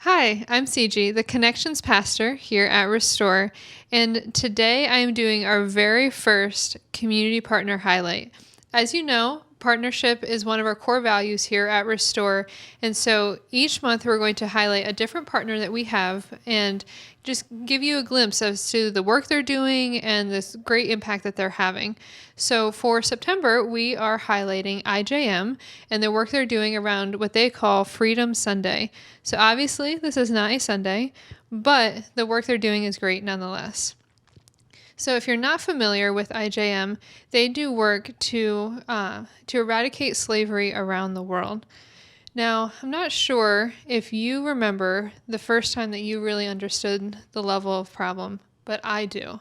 Hi, I'm CG, the Connections Pastor here at Restore, and today I am doing our very first Community Partner Highlight. As you know, partnership is one of our core values here at Restore, and so each month we're going to highlight a different partner that we have and just give you a glimpse as to the work they're doing and this great impact that they're having. So for September, we are highlighting IJM and the work they're doing around what they call Freedom Sunday. So obviously, this is not a Sunday, but the work they're doing is great nonetheless. So if you're not familiar with IJM, they do work to eradicate slavery around the world. Now, I'm not sure if you remember the first time that you really understood the level of problem, but I do.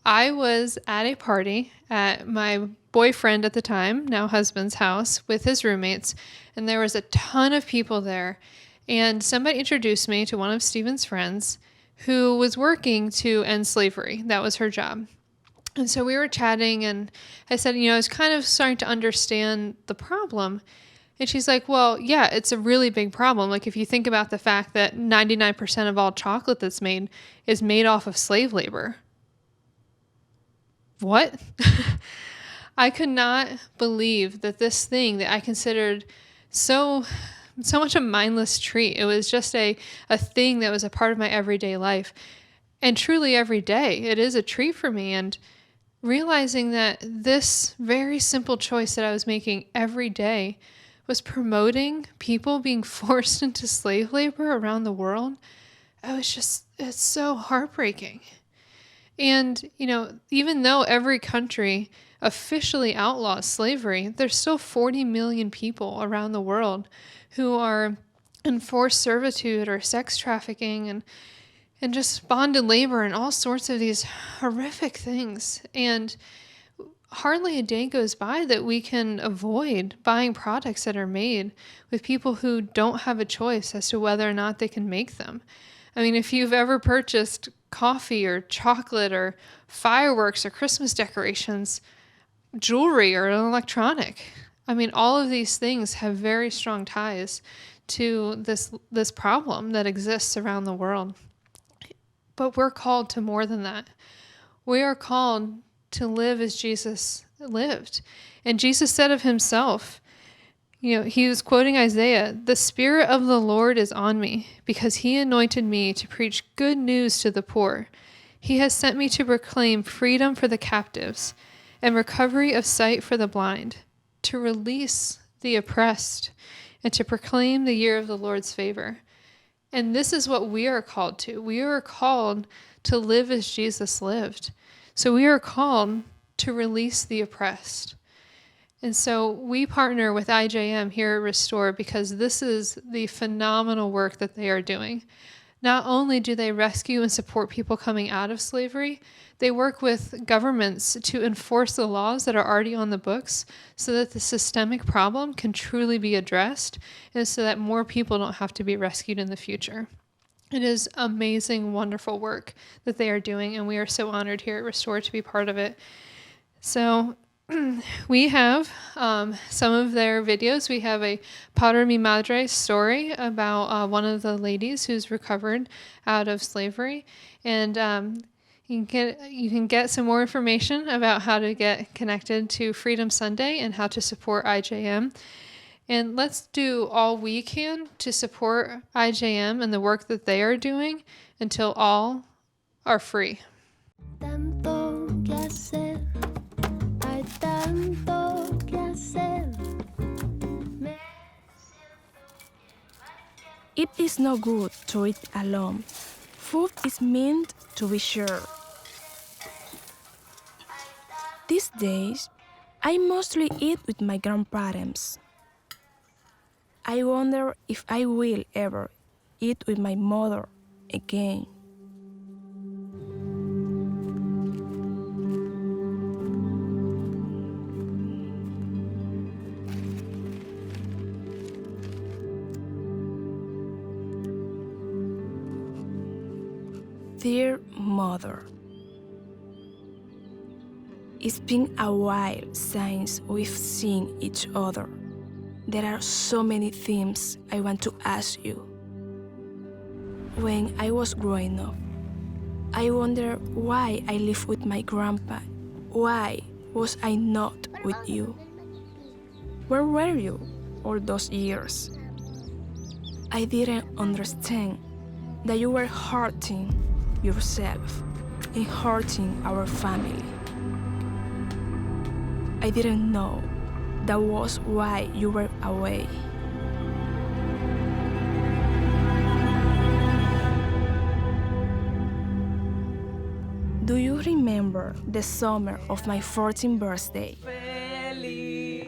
I was at a party at my boyfriend at the time, now husband's house, with his roommates, and there was a ton of people there. And somebody introduced me to one of Stephen's friends who was working to end slavery. That was her job. And so we were chatting, and I said, I was kind of starting to understand the problem. And she's like, well, yeah, it's a really big problem. Like, if you think about the fact that 99% of all chocolate that's made is made off of slave labor. What? I could not believe that this thing that I considered so much a mindless treat. It was just a thing that was a part of my everyday life. And truly every day, it is a treat for me. And realizing that this very simple choice that I was making every day was promoting people being forced into slave labor around the world, it's so heartbreaking. And, even though every country officially outlaws slavery, there's still 40 million people around the world who are in forced servitude or sex trafficking and just bonded labor and all sorts of these horrific things. And hardly a day goes by that we can avoid buying products that are made with people who don't have a choice as to whether or not they can make them. I mean, if you've ever purchased coffee or chocolate or fireworks or Christmas decorations, jewelry or an electronic, I mean, all of these things have very strong ties to this problem that exists around the world. But we're called to more than that. We are called to live as Jesus lived. And Jesus said of himself, he was quoting Isaiah, "The Spirit of the Lord is on me, because he anointed me to preach good news to the poor. He has sent me to proclaim freedom for the captives and recovery of sight for the blind, to release the oppressed, and to proclaim the year of the Lord's favor." And this is what we are called to. We are called to live as Jesus lived. So we are called to release the oppressed. And so we partner with IJM here at Restore because this is the phenomenal work that they are doing. Not only do they rescue and support people coming out of slavery, they work with governments to enforce the laws that are already on the books so that the systemic problem can truly be addressed and so that more people don't have to be rescued in the future. It is amazing, wonderful work that they are doing, and we are so honored here at Restore to be part of it. So we have some of their videos. We have a Padre Mi Madre story about one of the ladies who's recovered out of slavery, and you can get some more information about how to get connected to Freedom Sunday and how to support IJM. And let's do all we can to support IJM and the work that they are doing until all are free. Tanto que hacer, hay tanto que hacer. It is no good to eat alone. Food is meant to be shared. These days, I mostly eat with my grandparents. I wonder if I will ever eat with my mother again. Dear Mother, it's been a while since we've seen each other. There are so many things I want to ask you. When I was growing up, I wondered why I lived with my grandpa. Why was I not with you? Where were you all those years? I didn't understand that you were hurting yourself and hurting our family. I didn't know that was why you were away. Do you remember the summer of my 14th birthday? Feliz,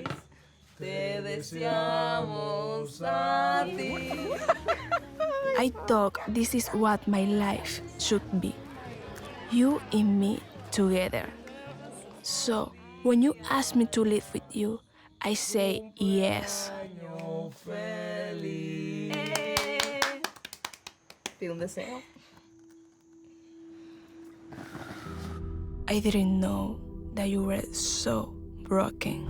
te deseamos a ti. I thought this is what my life should be. You and me together. So, when you ask me to live with you, I say yes. Año feliz. Pide un deseo. I didn't know that you were so broken.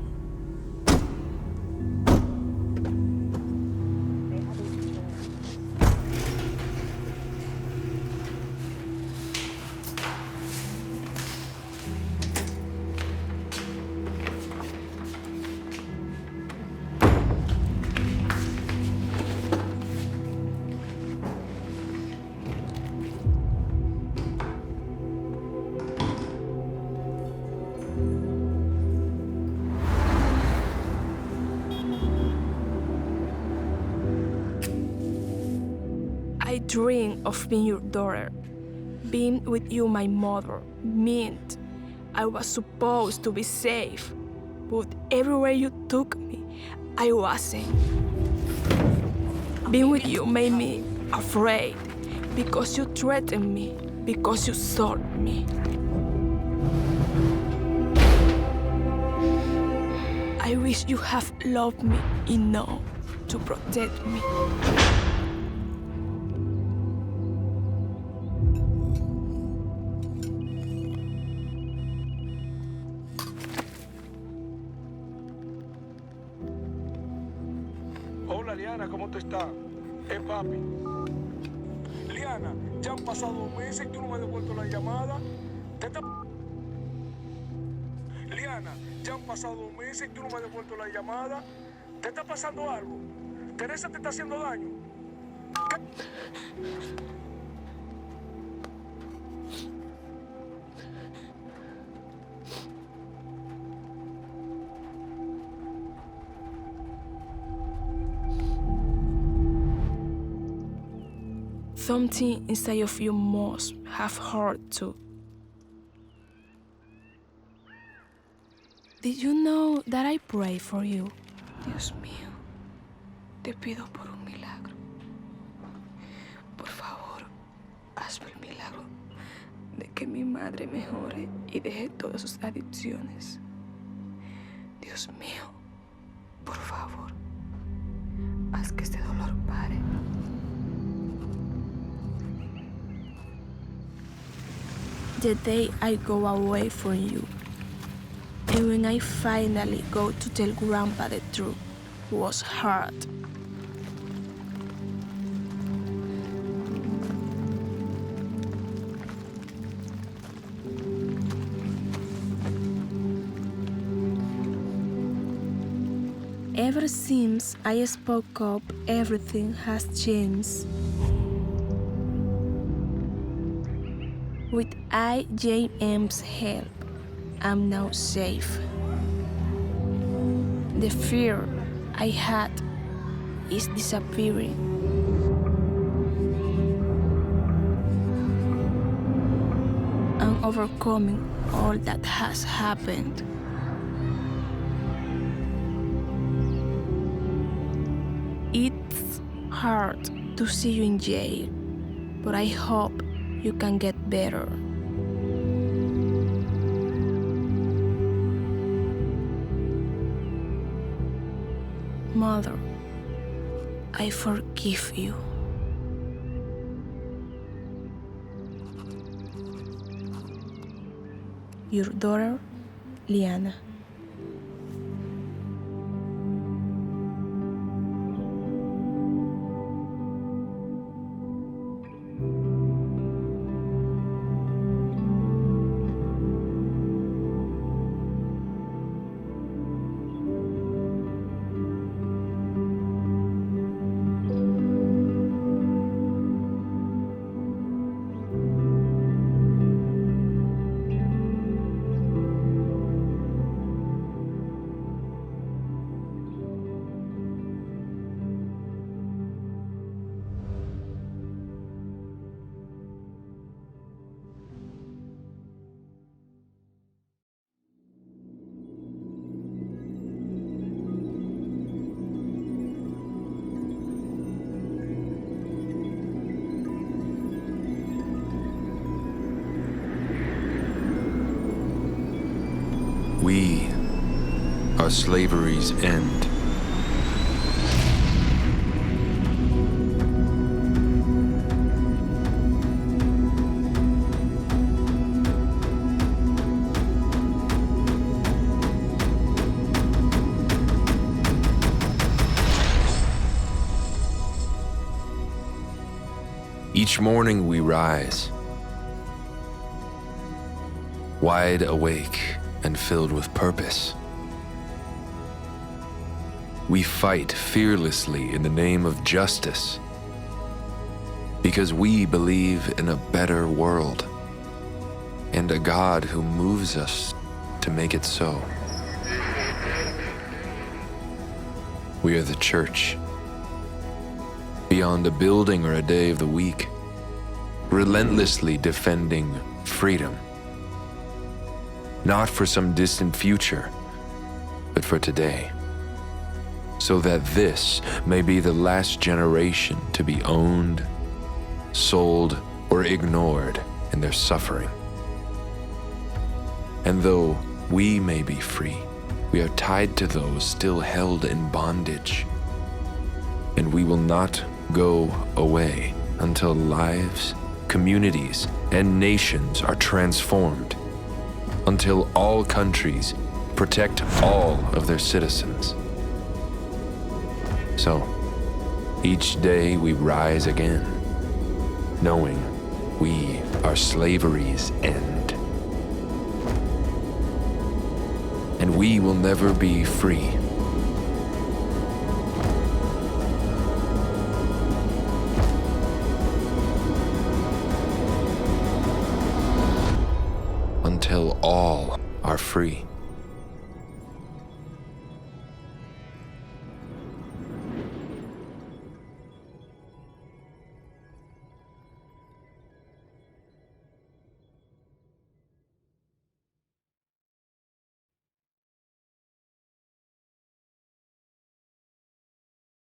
I dream of being your daughter. Being with you, my mother, meant I was supposed to be safe. But everywhere you took me, I wasn't. Being with you made me afraid because you threatened me, because you sold me. I wish you have loved me enough to protect me. Hola Liana, ¿cómo tú estás? Es papi. Liana, ya han pasado meses y tú no me has devuelto la llamada. Liana, ya han pasado meses y tú no me has devuelto la llamada. ¿Te está pasando algo? ¿Teresa te está haciendo daño? Something inside of you must have hurt too. Did you know that I pray for you? Dios mío, te pido por un milagro. Por favor, hazme el milagro de que mi madre mejore y deje todas sus adicciones. Dios mío, por favor, haz que este dolor pare. The day I go away from you, and when I finally go to tell Grandpa the truth, was hard. Ever since I spoke up, everything has changed. With IJM's help, I'm now safe. The fear I had is disappearing. I'm overcoming all that has happened. It's hard to see you in jail, but I hope you can get better. Mother, I forgive you. Your daughter, Liana. are slavery's end. Each morning we rise, wide awake and filled with purpose. We fight fearlessly in the name of justice because we believe in a better world and a God who moves us to make it so. We are the church. Beyond a building or a day of the week, relentlessly defending freedom. Not for some distant future, but for today. So that this may be the last generation to be owned, sold, or ignored in their suffering. And though we may be free, we are tied to those still held in bondage. And we will not go away until lives, communities, and nations are transformed, until all countries protect all of their citizens. So, each day we rise again, knowing we are slavery's end. And we will never be free until all are free.